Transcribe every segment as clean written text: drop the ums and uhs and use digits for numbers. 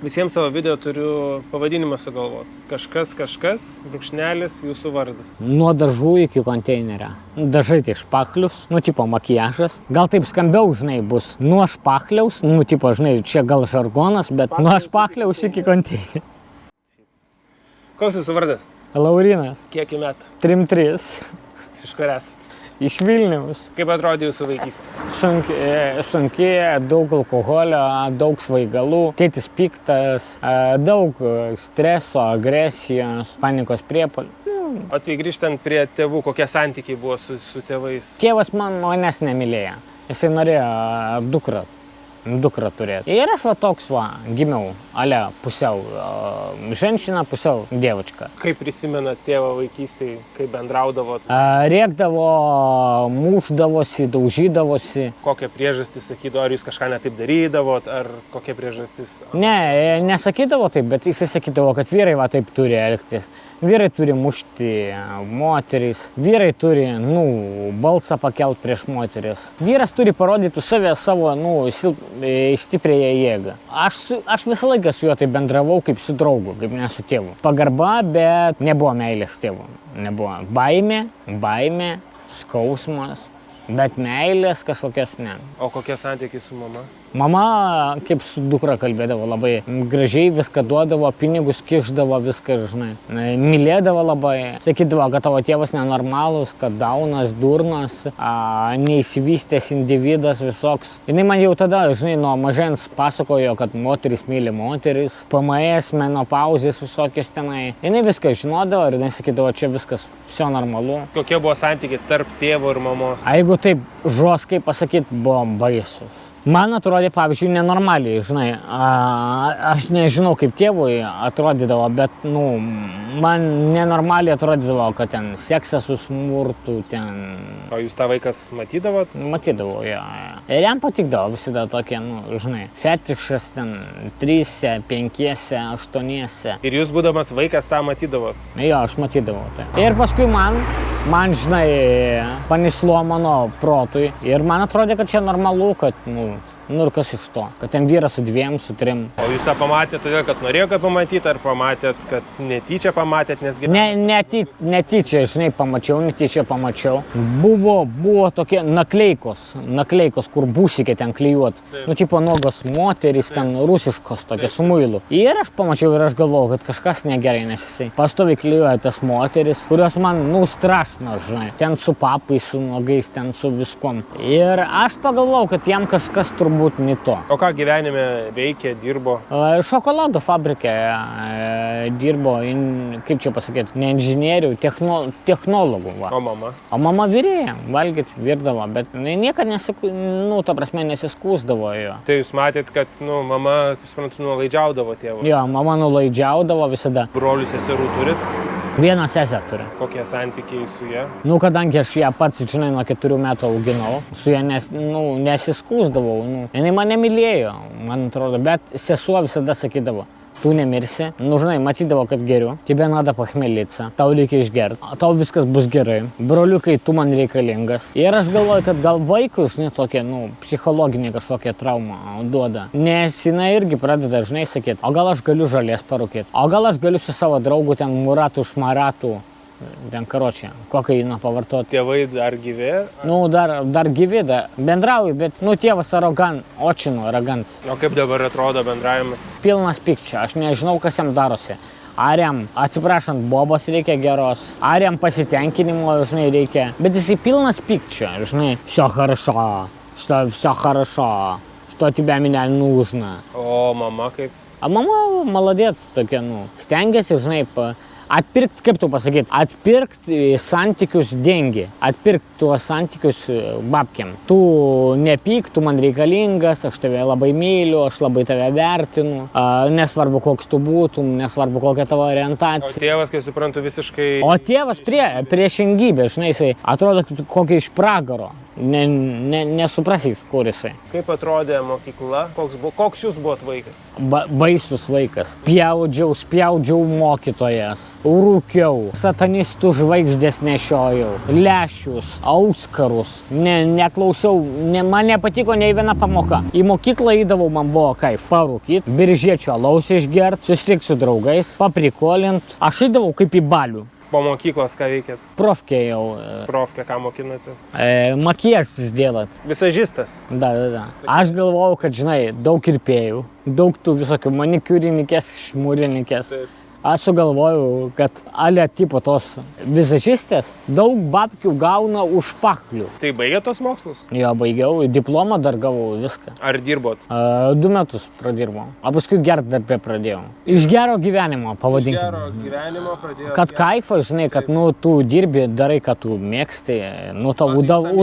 Visiems savo video turiu pavadinimą sugalvoti. Kažkas, brūkšnelis, jūsų vardas. Nuo dažų iki konteinerio. Dažai tai špachlius, tipo makiažas. Gal taip skambiau, žinai, bus nuo špachliaus, tipo, žinai, čia gal žargonas, bet nuo špachliaus iki konteinerio. Koks jūsų vardas? Laurinas. Kiek metų? 3-3. Iš kur esat? Iš Vilniaus. Kaip atrodė jūsų vaikystė? Sunki, daug alkoholio, daug svaigalų, tėtis piktas, daug streso, agresijos, panikos priepuolių. O tai grįžtant prie tėvų, kokie santykiai buvo su tėvais? Tėvas manęs nemylėjo. Jisai norėjo dukrą turėti. Ir aš toks gimiau, pusiau ženšina, pusiau dievučka. Kaip prisimenat tėvą vaikystėje, kaip bendraudavot? Rėkdavo, mušdavosi, daužydavosi. Kokią priežastį sakydavo, ar jūs kažką netaip darydavot, ar kokia priežastis? Ne, nesakydavo taip, bet jisai sakydavo, kad vyrai taip turi elgtis. Vyrai turi mušti moteris, vyrai turi, balsą pakelt prieš moteris. Vyras turi parodyti savo, stipriąją jėgą. Aš visą laiką su juo taip bendravau kaip su draugu, kaip ne su tėvu. Pagarba, bet nebuvo meilės tėvu. Nebuvo baimė, skausmas, bet meilės kažkokias ne. O kokie santykiai su mama? Mama kaip su dukra kalbėdavo labai gražiai, viską duodavo, pinigus kišdavo, viską, žinai. Mylėdavo labai. Sakydavo, kad tavo tėvas nenormalus, kad daunas, durnas, neįsivystęs individas visoks. Jinai man jau tada, žinai, nuo mažens pasakojo, kad moteris myli moteris, PMS, menopauzės visokios tenai. Jinai viską žinodavo ir jinai sakydavo, čia viskas, viso normalu. Kokie buvo santykiai tarp tėvo ir mamos? Jeigu taip žoskai pasakyti, buvo baisus. Man atrodė, pavyzdžiui, nenormaliai, žinai, aš nežinau, kaip tėvui atrodydavo, bet, man nenormaliai atrodydavo, kad ten seksas su smurtu, ten... O jūs tą vaikas matydavot? Matydavau, jo. Ir jam patikdavo visada tokie, žinai, fetišas ten 3, 5, 8. Ir jūs būdamas vaikas tą matydavot? Jo, aš matydavau tai. Ir paskui man, žinai, panislo mano protui. Ir man atrodė, kad čia normalu, kad, ir kas iš to, kad ten vyras su 2, su 3. O jūs tą pamatėt todėl, kad norėjo, kad pamatyti, ar pamatėt, kad netyčia pamatėt, nes... Netyčia, žinai, netyčia pamačiau. Buvo tokie nakleikos, kur būsikė ten klijuot. Tipo nuogos moteris, ten rusiškos tokie su muilu. Ir aš pamačiau ir aš galvojau, kad kažkas negerai, nes jisai pastoviai klijuoja tas moteris, kurios man, strašno, žinai. Ten su papais, su nuogais, ten su viskom. Ir aš pagalvojau, kad jam kažkas turbūt ne to. O ką gyvenime veikė, dirbo? Šokolado fabrike dirbo, kaip čia pasakyti, ne inžinierių, technologų. O mama? O mama virėja, valgyti virdavo, bet niekad nesiskūsdavo jo. Tai jūs matėt, kad, mama, suprantu, nulaidžiaudavo tėvą? Jo, mama nulaidžiaudavo visada. Brolių seserų turit? Vieną sesę turiu. Kokie santykiai su ja? Kadangi aš ją pats, žinai, nuo 4 metų auginau, su ja nesiskūsdavau. Jinai mane mylėjo, man atrodo, bet sesuo visada sakydavo, tu nemirsi, žinai, matydavo, kad geriu, тебе надо похмелиться, tau reikia išgerti, tau viskas bus gerai, broliukai, tu man reikalingas. Ir aš galvoju, kad gal vaikui, žinai, tokia, psichologinė kažkokia trauma duoda. Nes jinai irgi pradeda, žinai, sakyti, o gal aš galiu žolės parūkėti, o gal aš galiu su savo draugu ten muratų, šmaratų, ten karočią, kokainą pavartoti. Tėvai dar gyvi? Dar gyvi, bendrauju, bet, tėvas arogans. O kaip dabar atrodo bendravimas? Pilnas pykčio, aš nežinau, kas jam darosi. Ar jam, atsiprašant, bobos reikia geros, ar jam pasitenkinimo, žinai, reikia. Bet jisai pilnas pykčio, žinai, всё хорошо, что тебя меня нужно. O mama kaip? A mama молодец, tokia, stengiasi, žinai, atpirkti, kaip tu pasakyti, atpirkti santykius dengi, atpirkti tuos santykius babkiam. Tu nepyk, tu man reikalingas, aš tave labai myliu, aš labai tave vertinu, nesvarbu koks tu būtum, nesvarbu kokia tavo orientacija. O tėvas, kai suprantu, visiškai... O tėvas priešingybė, žinai, jisai atrodo kokį iš pragaro. nesuprasi, iš kur jisai. Kaip atrodė mokykla? Koks jūs buvot vaikas? Baisus vaikas. Spjaudžiau mokytojas, rūkiau, satanistų žvaigždės nešiojau, lešius, auskarus, neklausiau, man nepatiko nei viena pamoka. Į mokyklą įdavau, man buvo kaif parūkyt, biržėčio alaus išgert, susitikti su draugais, paprikolint. Aš įdavau kaip į balių. Po mokyklos ką veikėt? Profkė jau. Profkė, ką mokinotės? Makijažas dėlat. Visažistas? Da. Aš galvojau, kad, žinai, daug kirpėjų, daug tų visokių manikiūrininkės, šmūrininkės. Aš sugalvojau, kad ale tipo tos vizažistės daug babkių gauna už pachlių. Tai baigėt tos mokslus? Jo, baigiau, diplomą dar gavau, viską. Ar dirbot? 2 metus pradirbau, o paskui gert darbę pradėjau. Iš gero gyvenimo, pavadinkime. Iš gero gyvenimo pradėjau. Kad kaifas, žinai, kad, tu dirbi, darai, kad tu mėgsti, tau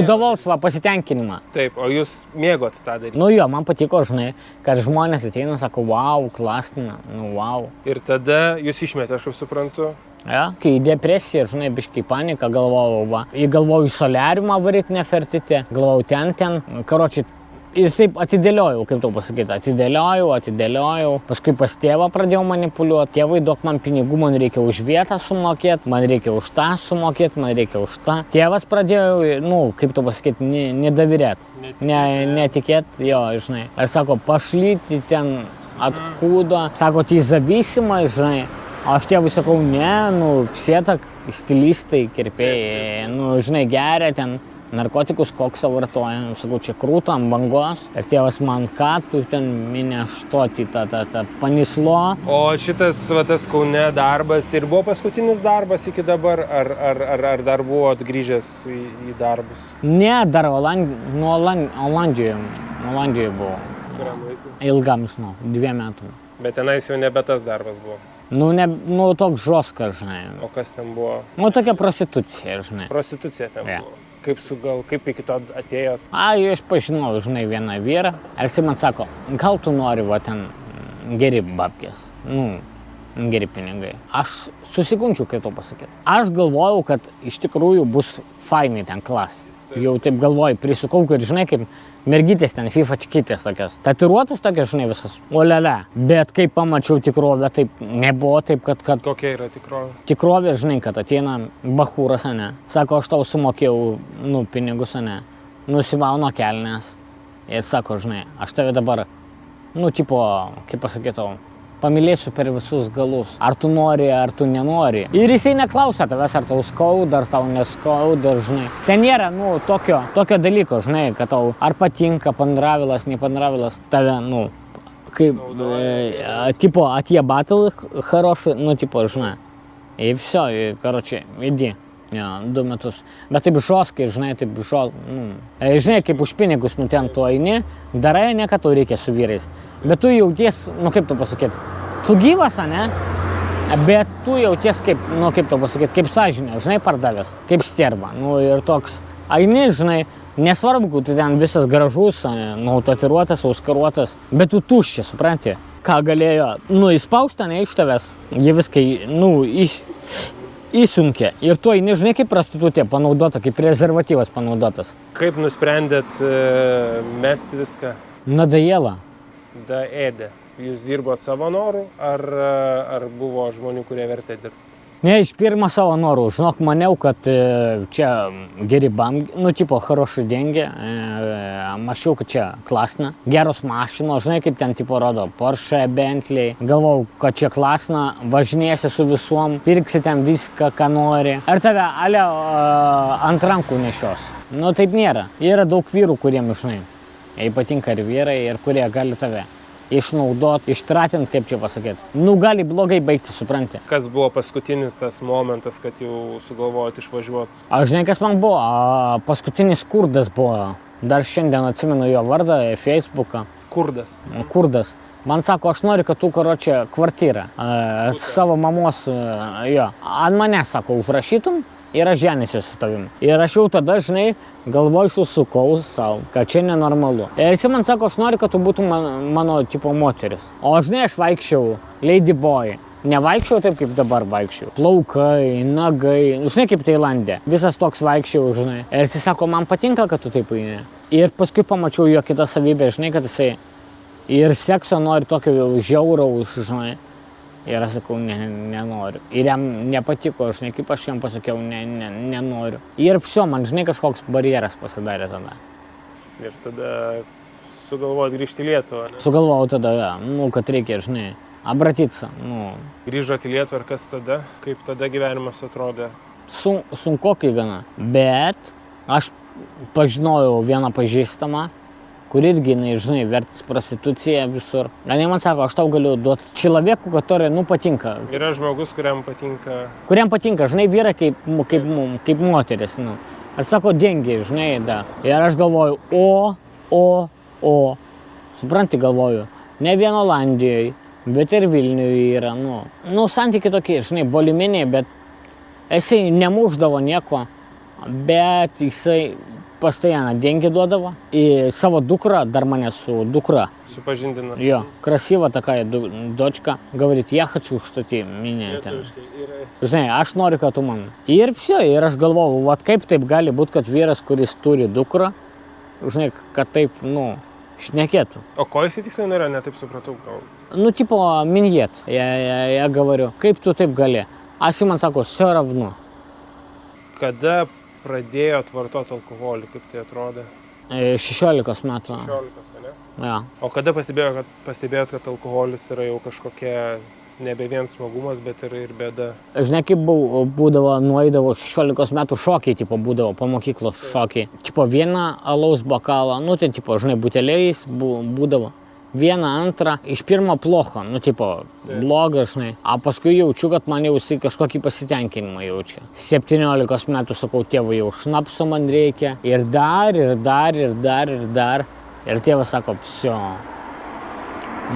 udavaus pasitenkinimą. Taip, o jūs mėgot tą daryti? Jo, man patiko, žinai, kad žmonės ateina, sako, wow, klastina, wow. Ir tada jūs išmetė, aš kaip suprantu. Ja, kai depresija, žinai, biškai panika, galvojau, galvojau į soliariumą varyti nefertite, galvojau ten, karočiui, ir taip atidėliojau, kaip tau pasakyti, atidėliojau, paskui pas tėvą pradėjau manipuliuoti, tėvai duok man pinigų, man reikia už vietą sumokėti, man reikia už tą sumokėti, man reikia už tą. Tėvas pradėjo, kaip tau pasakyti, nedavirėti, netikėti, jo, žinai. Ir sako, pašlyti ten atkūdo, sako, tai zavysimai, žinai. Aš tėvui sakau, ne, все так stilistai, kirpėjai, žinai, geria ten narkotikus, koksą vartoja. Sakau, čia krūta ant bangos. Ir tėvas man, ką tu ten minė štoti, panislo. O šitas tas Kaune darbas, tai ir buvo paskutinis darbas iki dabar, ar dar buvot grįžęs į darbus? Ne, dar Olandijoje buvau. Kuriam laikui? Ilgam, žinau, 2 metų. Bet tenais jau nebe tas darbas buvo? Toks žoskas, žinai. O kas ten buvo? Tokia prostitucija, žinai. Prostitucija ten buvo? Kaip iki to atėjot? Aš pažinau, žinai, vieną vyrą. Ir jis man sako, gal tu nori, ten geri babkės, geri pinigai. Aš susigunčiau, kaip to pasakyti. Aš galvojau, kad iš tikrųjų bus fainai ten klasė. Jau taip galvoju, prisukau, kad, žinai, kaip mergytės ten, fifačkytės tokios. Tatuiruotos tokios, žinai, visas. Olele. Bet kai pamačiau tikrovę, taip nebuvo taip, kad... Kokia yra tikrovė? Tikrovė, žinai, kad ateina bachūras, ane. Sako, aš tau sumokėjau, pinigus, ane. Nusimauna kelnes. Ir sako, žinai, aš tave dabar, kaip pasakytau, pamylėsiu per visus galus. Ar tu nori, ar tu nenori. Ir jisai neklausia tavęs, ar tau skauda, ar tau neskauda, žinai. Ten nėra, tokio dalyko, žinai, kad tau ar patinka, pandravilas, nepandravilas. Tave, kaip, atjie batalai хороший, žinai. Ir viso, karočiai, įdi. 2 metus. Bet taip žoskai, žinai, žinai, kaip už pinigus, ten tu eini, darai, ne, kad tau reikia su vyrais. Bet tu jauties, kaip tu pasakyti, tu gyvas, ne? Bet tu jauties kaip, kaip tu pasakyti, kaip sąžinė, žinai, pardavęs, kaip sterba. Ir toks, eini, žinai, nesvarbu, kad tu ten visas gražus, tatuiruotas, auskaruotas, bet tu tuščias, supranti, ką galėjo, įspausta, ne iš tavęs, jie viskai, įsunkė. Ir tu eini, žinai, kaip prostitutė panaudota, kaip prezervatyvas panaudotas. Kaip nusprendėt mesti viską? Nadajėla. Daėdė. Jūs dirbot savo norų, ar buvo žmonių, kurie vertė dirbti? Ne, iš pirmo savo norų. Žinok, maniau, kad čia geri bangi, хорошие деньги. Mačiau, kad čia klasna. Geros mašinos, žinai, kaip ten rodo, Porsche, Bentley. Galvojau, kad čia klasna, važinėsi su visom, pirksi ten viską, ką nori. Ir tave ant rankų nešios. Taip nėra. Yra daug vyrų, kuriem, žinai, jai patinka ir vyrai, ir kurie gali tave išnaudot, ištratint, kaip čia pasakyti. Gali blogai baigti, supranti. Kas buvo paskutinis tas momentas, kad jau sugalvojot išvažiuoti? Žinai, kas man buvo? Paskutinis kurdas buvo. Dar šiandien atsimenu jo vardą, Facebooką. Kurdas? Kurdas. Man sako, aš noriu, kad tu, kvartyrą. Savo mamos, ant mane, sako, užrašytum ir aš ženysiu su tavim. Ir aš jau tada, žinai, galvoj susukau savo, kad čia nenormalu. Ir jis man sako, aš noriu, kad tu būtum mano tipo moteris. O žinai, aš vaikščiau Lady Boy, Nevaikščiau taip, kaip dabar vaikščiau. Plaukai, nagai, žinai, kaip Tailandė. Visas toks vaikščiau, žinai. Ir jis sako, man patinka, kad tu taip eini. Ir paskui pamačiau jo kitą savybę, žinai, kad jisai ir sekso nori tokio žiauraus, žinai. Ir aš sakau, nenoriu. Ir jam nepatiko, žinai, kaip aš jam pasakiau, nenoriu. Ir viso, man, žinai, kažkoks barjeras pasidarė tada. Ir tada sugalvojot grįžti į Lietuvą, ne? Sugalvojau tada, kad reikia, žinai, abratyться, Grįžot į Lietuvą ir kas tada? Kaip tada gyvenimas atrodė? Sunkokai gana. Bet aš pažinojau vieną pažįstamą, kur irgi, žinai, vertis prostitucija visur. Jis man sako, aš tau galiu duoti человеку, который, patinka. Yra žmogus, kuriam patinka. Kuriam patinka, žinai, vyrai kaip moteris, Aš sako, dengiai, žinai, da. Ir aš galvoju, supranti, galvoju, ne vien Olandijoje, bet ir Vilniuje yra, santykiai tokie, žinai, boliminiai, bet jisai nemuždavo nieko, bet jisai постоянно деньги duodavo. И savo dukrą, dar mane su dukra. Supažindino. Jo, красивая такая дочка. Говорит, я хочу, что ты меня ten. Žinai, aš noriu, kad tu man. Ir все, ir aš galvoju, vat kaip taip gali būti, kad vyras, kuris turi dukrą, žinai, kad taip, šnekėtų. O ko jisai tiksliai norėjo, netaip supratau gal? Типа, миньет. Я говорю, kaip tu taip gali? А Симон sako, все равно. Kada pradėjot vartoti alkoholį, kaip tai atrodė? 16 metų. 16, ne? Ja. O kada pastebėjot, kad alkoholis yra jau kažkokia nebe vien smagumas, bet ir bėda? Žinai, kaip būdavo, nueidavo 16 metų šokiai, tipo, būdavo po mokyklos šokiai. Tipo, vieną alaus bokalą, ten, tipo, žinai, buteliais būdavo. Vieną, antrą, iš pirmo plocho, tipo, bloga, žinai. A paskui jaučiu, kad man jau kažkokį pasitenkinimą jaučia. 17 metų sakau, tėvui jau šnapso man reikia. Ir dar. Ir tėvas sako, vsio.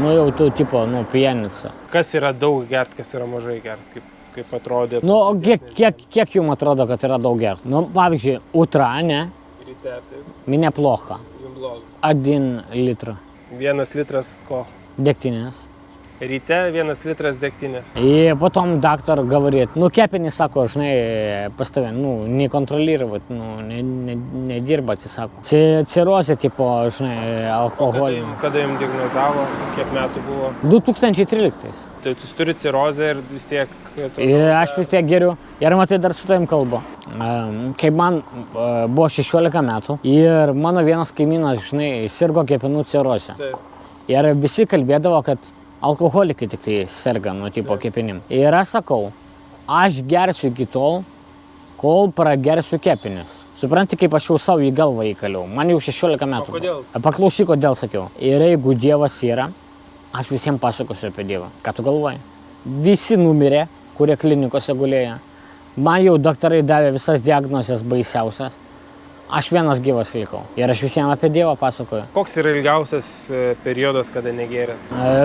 Jau tu, tipo, pijanica. Kas yra daug gert, kas yra mažai gert, kaip atrodė? Kiek jums atrodo, kad yra daug gert? Pavyzdžiui, utra, ne? Ryte, taip. Мне плохо. Jums bloga. 1 литр. 1 litras ko? Дегтинес. Ryte 1 litras degtinės. И потом доктор говорит, кепени, сако, žinai, постоянно, не контролировать, не дирбать, сако. Циррозė, tipo, žinai, alkoholį. Kada jums diagnozavo, kiek metų buvo? 2013. Tai jūs turite cirrozę ir vis tiek... Ir aš vis tiek geriu. Ir matai, dar su tavim kalbu. Kai man buvo 16 metų ir mano vienas kaimynas, žinai, sirgo kepenų cirrozę. Ir visi kalbėdavo, kad alkoholikai tik tai serga, tipo kepenim. Ir aš sakau, aš gersiu iki tol, kol pragersiu kepenis. Supranti, kaip aš jau savo į galvą įkaliau. Man jau 16 metų. O kodėl? Paklausyk, kodėl sakiau. Ir jeigu Dievas yra, aš visiems pasakosiu apie Dievą. Ką tu galvoji? Visi numirė, kurie klinikose gulėjo. Man jau daktarai davė visas diagnozes baisiausias. Aš vienas gyvas likau. Ir aš visiems apie Dievą pasakoju. Koks yra ilgiausias periodas, kada negėrėt?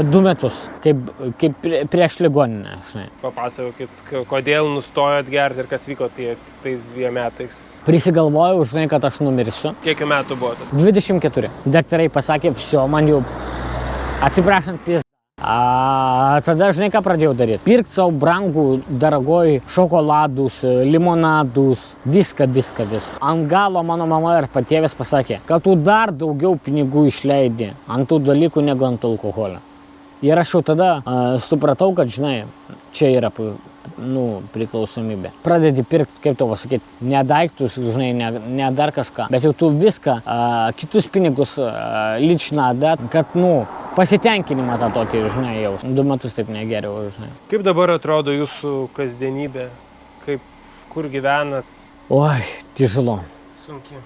2 metus, kaip prieš ligoninę, žinai. Papasakokit, kodėl nustojot gerti ir kas vyko tais 2 metais? Prisigalvojau, žinai, kad aš numirsiu. Kiek metų buvo? 24. Daktarai pasakė, все, man jau atsiprašant pizdą. Tada, žinai, ką pradėjau daryti? Pirkti savo brangų, daragoj šokoladus, limonadus, viską. Ant galo mano mama ir patėvis pasakė, kad tu dar daugiau pinigų išleidi ant tų dalykų negu ant alkoholio. Ir aš jau tada supratau, kad, žinai, čia yra priklausomybė. Pradedi pirkti, kaip tau pasakyti, ne daiktus, žinai, ne dar kažką, bet jau tu viską, kitus pinigus lična dat, kad, pasitenkinimą tą tokį, žinai, jaus. 2 metus taip negeriau, žinai. Kaip dabar atrodo jūsų kasdienybė? Kur gyvenat? Oi, тяжело. Sunki.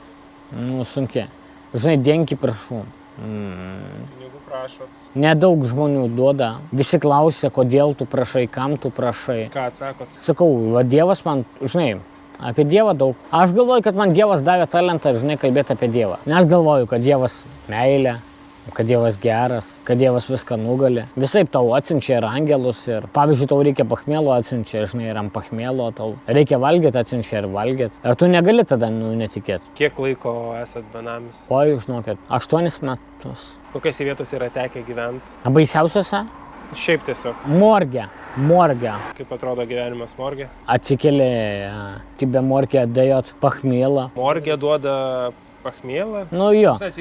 Sunki. Žinai, dengi prašau. Pinigų prašot. Nedaug žmonių duoda. Visi klausia, kodėl tu prašai, kam tu prašai. Ką atsakot? Sakau, Dievas man, žinai, apie Dievą daug. Aš galvoju, kad man Dievas davė talentą, žinai, kalbėti apie Dievą. Nes galvoju, kad Dievas meilė, kad Dievas geras, kad Dievas viską nugali. Visaip tau atsiunčia ir angelus ir, pavyzdžiui, tau reikia pachmielo atsiunčia, žinai, ir ant pachmielo tau reikia valgyti atsiunčia ir valgyti. Ir tu negali tada netikėti. Kiek laiko esat benamis? Oi, žinokit, 8 metus. Kokiose vietose yra tekę gyventi? Baisiausiose? Šiaip tiesiog. Morge. morgę. Kaip atrodo gyvenimas morgė? Atsikeli, тебе morgė dėjot pachmėlą. Morgė duoda pachmėlą? Nu jo. Tas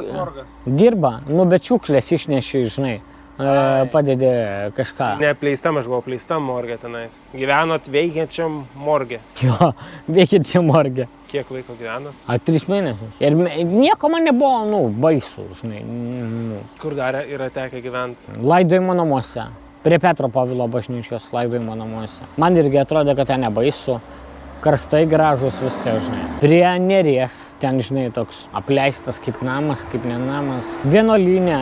morgas. Dirba, nu bet šiukšlės išneši, žinai. Padedi kažką. Neapleistam, aš buvau apleistam morgė tenais. Gyvenot veikiančiam morgė. Jo, veikiančią morgę. Kiek laiko gyvenot? 3 mėnesius. Ir nieko man nebuvo, nu, baisu, žinai. Kur dar yra tekę gyventi? Laidojimo namuose. Prie Petro Povilo bažnyčios laidojimo namuose. Man irgi atrodė, kad ten nebaisu. Karstai gražus, viską, žinai. Prie Neries, ten, žinai, toks apleistas kaip namas, kaip ne namas. Vienuolynė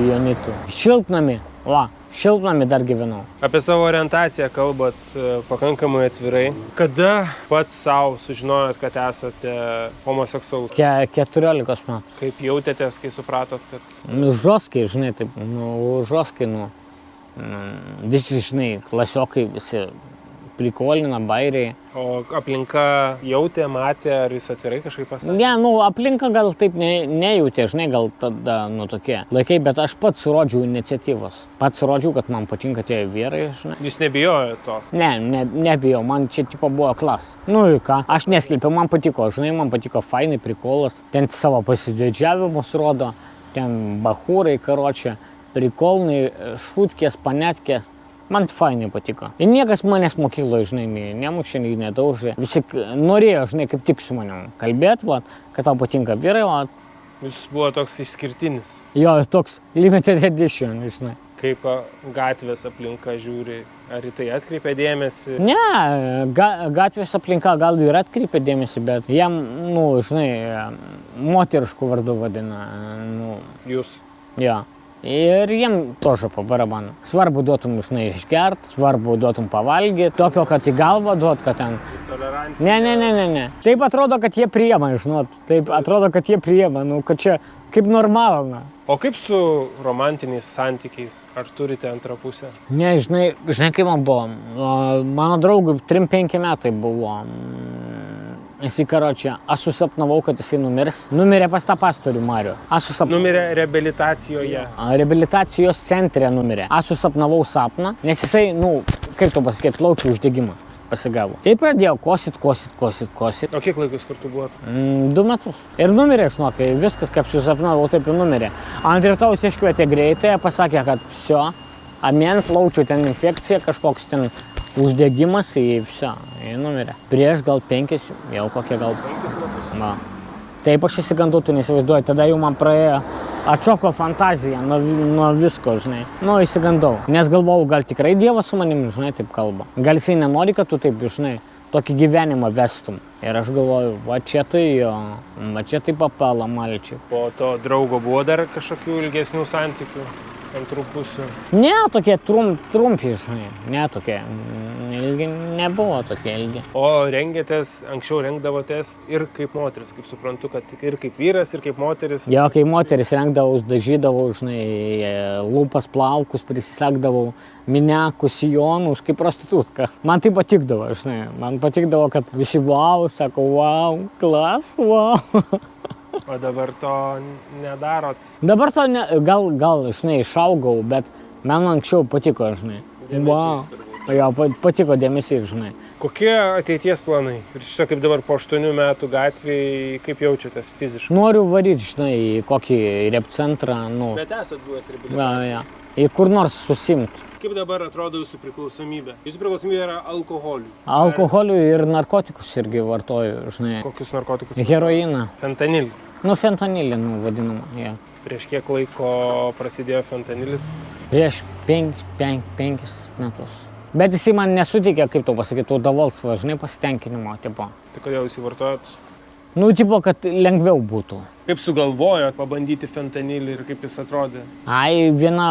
Jonitų. Šiltnami, šiltnami dar gyvenau. Apie savo orientaciją kalbat pakankamai atvirai. Kada pats savo sužinojot, kad esate homoseksualus? 14 metų. Kaip jautėtės, kai supratot, kad... Žoskai, žinai, taip, žoskai, visi, žinai, klasiokai, visi prikolina, bairiai. O aplinka jautė, matė, ar jūs atvirai kažkaip pasakė? Ne, aplinka gal taip nejautė, žinai, gal tada, tokie laikai, bet aš pats surodžiau iniciatyvos. Pats surodžiau, kad man patinka tie vyrai, žinai. Jūs nebijojo to? Nebijau, man čia tipo buvo klas. Nu ir ką, aš neslėpiau, man patiko, žinai, man patiko fainai, prikolas. Ten savo pasididžiavimus rodo, ten bachūrai, karočią, prikolnai, šutkės, panetkės. Man fainai patiko. Ir niekas manęs mokykloje, žinai, nemušė, nedaužė. Visi norėjo, žinai, kaip tik su manim kalbėt, kad tau patinka vyrai. Jūs buvo toks išskirtinis. Jo, toks limited edition, žinai. Kaip gatvės aplinka žiūri, ar į tai atkreipia dėmesį? Ne, gatvės aplinka gal ir atkreipia dėmesį, bet jam, žinai, moteriškų vardų vadina. Jūs? Jo. Ir jiem tožo po barabaną. Svarbu duotum, žinai, išgert, svarbu duotum pavalgyti, tokio, kad į galvą duot, kad ten... Tolerancija. Ne. Taip atrodo, kad jie priema, žinot. Taip atrodo, kad jie priema, kad čia kaip normalna. O kaip su romantiniais santykiais? Ar turite antrą pusę? Ne, žinai, kaip man buvo. Mano draugui 3-5 metai buvo. Jisai, karočią, aš susapnavau, kad jisai numirs. Numirė pas tą pastorių Marių. Numirė reabilitacijoje. Reabilitacijos centre numirė. Aš susapnavau sapną, nes jisai, kaip to pasakyti, plaučių uždegimą pasigavo. Ir pradėjau kosit. O kiek laikus kartu buvo? 2 metus. Ir numirė, žinokai, viskas, kaip susapnavau, taip ir numirė. Ant rytaus iškvietė greitąją, pasakė, kad vsio, amen, plaučių ten infekcija, kažkoks ten uždegimas, į visą, į numirę. Prieš gal 5, jau kokie gal 5 metų. Taip aš įsigandau, tu neįsivaizduoji, tada jau man praėjo atšoko fantazija nuo visko, žinai. Įsigandau, nes galvojau, gal tikrai Dievas su manimi, žinai, taip kalba. Gal jisai nenori, kad tu taip, žinai, tokį gyvenimą vestum. Ir aš galvoju, va čia tai papala malčiai. Po to draugo buvo dar kažkokių ilgesnių santykių? Antrų pusių. Ne, tokie trumpi, žinai, ne tokie ilgi, nebuvo tokie ilgi. O anksčiau rengdavotės ir kaip moteris, kaip suprantu, kad ir kaip vyras, ir kaip moteris. Jo, kaip moteris rengdavau, dažydavau, žinai, lūpas, plaukus, prisisegdavau, miniakus, sijonus, kaip prostitutka. Man tai patikdavo, žinai, man patikdavo, kad visi sako, klas. O dabar to nedarot? Dabar to gal, žinai, išaugau, bet man anksčiau patiko, žinai. Jo, patiko dėmesys, žinai. Kokie ateities planai? Ir šitą kaip dabar po 8 metų gatvėje, kaip jaučiatės fiziškai? Noriu varyti, žinai, į kokį repcentrą, Bet esat buvęs reabilitacijos? Į kur nors susimt. Kaip dabar atrodo jūsų priklausomybė? Jūsų priklausomybė yra alkoholiui. Alkoholiui ir narkotikus irgi vartoju, žinai. Kokius narkotikus? Heroiną. Fentanilį. Fentanilį, vadinama, jo. Prieš kiek laiko prasidėjo fentanilis? Prieš 5 metus. Bet jisai man nesuteikė, kaip to pasakyti, davals, žinai, pasitenkinimo, tipo. Tai kodėl jūs jį vartojat? Tipo, kad lengviau būtų. Kaip sugalvojot pabandyti fentanilį ir kaip jis atrodė? Viena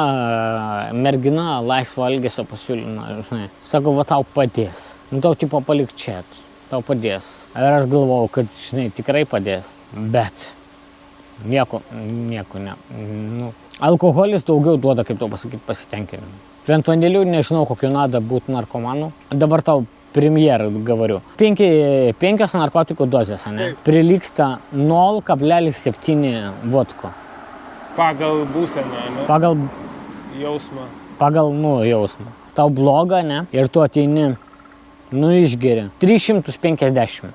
mergina laisvo elgesio pasiūlino, žinai. Sako, va tau padės. Tau tipo palik čia, tau padės. Ir aš galvojau, kad, žinai, tikrai padės. Bet nieko ne. Alkoholis daugiau duoda, kaip to pasakyti, pasitenkinimą. Fentaniliu nežinau, kokiu nada būti narkomanu. Dabar tau premjerą gavariu. 5 narkotikų dozės, ne? Prilyksta 0,7 vodko. Pagal būseną, ne? Pagal jausmą. pagal, jausmą. Tau bloga, ne? Ir tu ateini, išgeri 350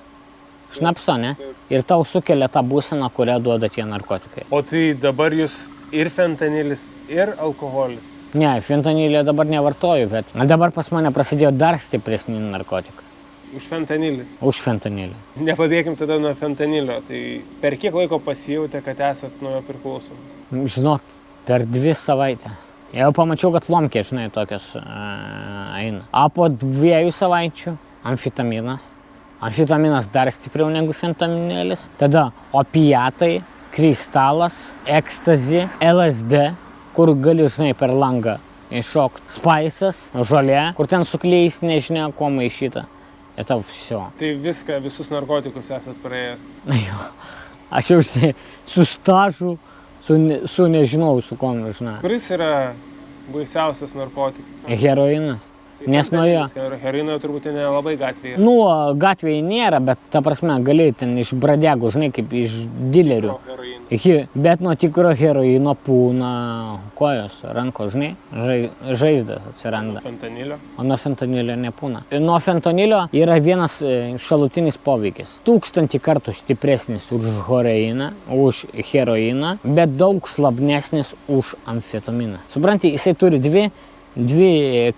šnapso, ne? Ir tau sukelia tą būseną, kurią duoda tie narkotikai. O tai dabar jūs ir fentanilis, ir alkoholis? Ne, fentanilį dabar nevartoju, bet dabar pas mane prasidėjo dar stipresni narkotikai. Už fentanilį? Už fentanilį. Nepabėgim tada nuo fentanilio. Tai per kiek laiko pasijautė, kad esat nuo jo priklausomas? Žinok, per 2 savaitės. Jau pamačiau, kad lomkė, tokios eina. O po 2 savaičių amfetaminas. Amfetaminas dar stipriau negu fentanilis. Tada opiatai, kristalas, ekstazi, LSD, kur gali, per langą iššokti. Spaisas, žolė, kur ten sukleis, nežinia, kuo maišyta. Ir tau viso. Tai viską, visus narkotikus esat praėjęs? Jo, aš jau su stažu, su nežinau, su kuom, žinai. Kuris yra baisiausias narkotikas? Heroinas. Nes nuo jo. Heroino turbūt nelabai gatvėje. Gatvėje nėra, bet ta prasme gali ten iš bradegų, kaip iš dilerių. Bet nuo tikro heroino pūna kojos, rankos, žaizdas atsiranda. Fentanilio? O nuo fentanilio nepūna. Nuo fentanilio yra vienas šalutinis poveikis. 1000 kartų stipresnis už heroiną, bet daug slabnesnis už amfetaminą. Supranti, jisai turi dvi,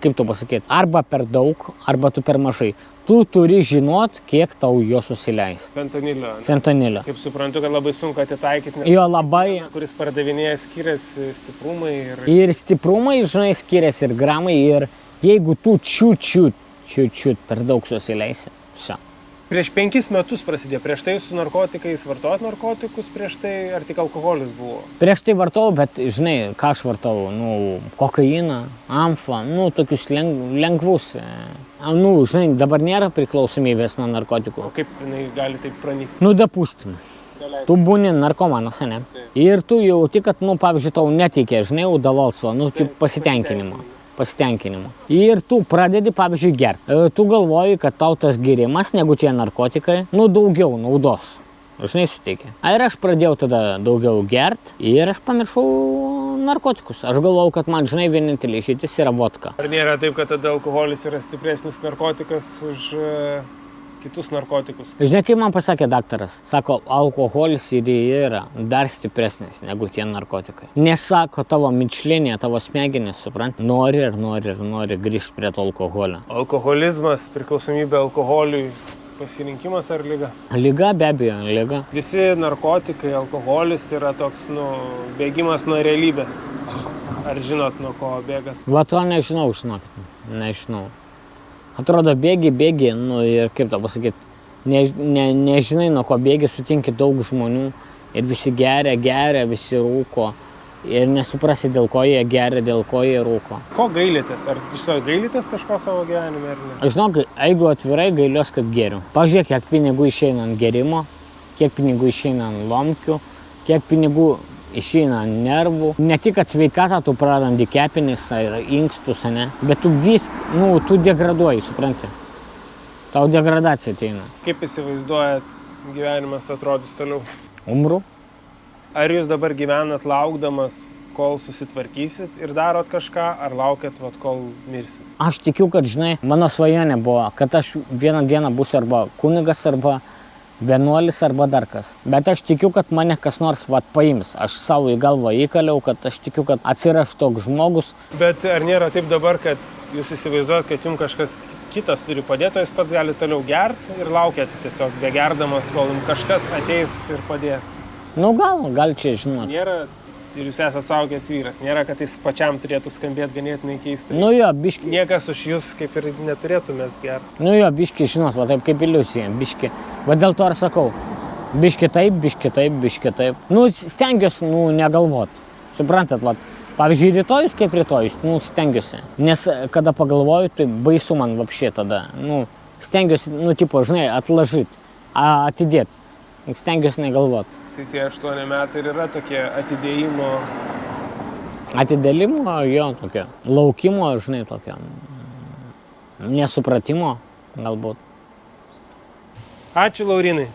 kaip tu pasakyti, arba per daug, arba tu per mažai. Tu turi žinot, kiek tau jo susileis. Fentanilio. Kaip suprantu, kad labai sunku atitaikyti. Jo labai. Kuris pardavinėja, skiriasi stiprumai ir... Ir stiprumai, skiriasi ir gramai. Ir jeigu tu čiut per daug susileisi, viso. Prieš 5 metus prasidėjo. Prieš tai su narkotikais vartojot narkotikus, prieš tai ar tik alkoholis buvo? Prieš tai vartojau, bet ką aš vartojau? Kokainą, amfą, tokius lengvus. Dabar nėra priklausomybės nuo narkotikų. O kaip jinai gali taip pranykti? Dapustim. Tu būni narkomanas, ne? Ir tu jauti, kad, pavyzdžiui, tau neteikė, udavalsvo, pasitenkinimo. Ir tu pradedi, pavyzdžiui, gerti. Tu galvoji, kad tau tas gėrimas, negu tie narkotikai, daugiau naudos. Suteikia. Ir aš pradėjau tada daugiau gerti ir aš pamiršau narkotikus. Aš galvojau, kad man, vienintelė išeitis yra vodka. Ar nėra taip, kad tada alkoholis yra stipresnis narkotikas už kitus narkotikus? Kaip man pasakė daktaras, sako, alkoholis ir yra dar stipresnis negu tie narkotikai. Nesako, tavo mišlinė, tavo smegenys, supranti, nori grįžti prie to alkoholio. Alkoholizmas, priklausomybė alkoholiui, pasirinkimas ar liga? Liga, be abejo, liga. Visi narkotikai, alkoholis yra toks, bėgimas nuo realybės. Ar žinot, nuo ko bėgat? Va to nežinau. Atrodo, bėgi, ir kaip to pasakyti, nežinai, nuo ko bėgi, sutinki daug žmonių ir visi geria, visi rūko ir nesuprasi, dėl ko jie geria, dėl ko jie rūko. Ko gailitės? Ar iš savo gailitės kažko savo gyvenime ar ne? Aš žinau, jeigu atvirai gailiuos, kad geriu. Pažiūrėk, kiek pinigų išeina ant gerimo, kiek pinigų išeina ant lomkių, kiek pinigų išeina ant nervų. Ne tik, kad sveikatą tu prarandi kepenis ir inkstus, bet tu tu degraduoji, supranti. Tau degradacija ateina. Kaip įsivaizduojat, gyvenimas atrodys toliau? Umru. Ar jūs dabar gyvenat laukdamas, kol susitvarkysit ir darot kažką, ar laukiat, kol mirsit? Aš tikiu, kad, mano svajonė buvo, kad aš vieną dieną būsiu arba kunigas, arba vienuolis arba dar kas. Bet aš tikiu, kad mane kas nors paims. Aš savo į galvą įkaliau, kad aš tikiu, kad atsiras toks žmogus. Bet ar nėra taip dabar, kad jūs įsivaizduojat, kad jums kažkas kitas turi padėti, o jūs pats gali toliau gerti ir laukiat tiesiog begerdamas, kol jums kažkas ateis ir padės? Gal čia, žinot. Nėra, ir jūs esat saugęs vyras, nėra, kad jis pačiam turėtų skambėti ganėtinai keistai. Biški. Niekas už jūs kaip ir neturėtų mest gerti. Biški, žinot, taip kaip iliuzija, biški. Va dėl to ir sakau, biški taip. Stengiuosi, negalvot. Suprantat, pavyzdžiui, rytojus kaip rytojus, stengiuosi. Nes kada pagalvoju, tai baisu man vapšė tada. Stengiuosi, atlažyti, atidėti. Stengiuosi negalvot. Tai tie 8 metai ir yra tokie atidėjimo... Atidėlimo, jo, tokio. Laukimo, tokio. Nesupratimo, galbūt. Ačiū, Laurinai.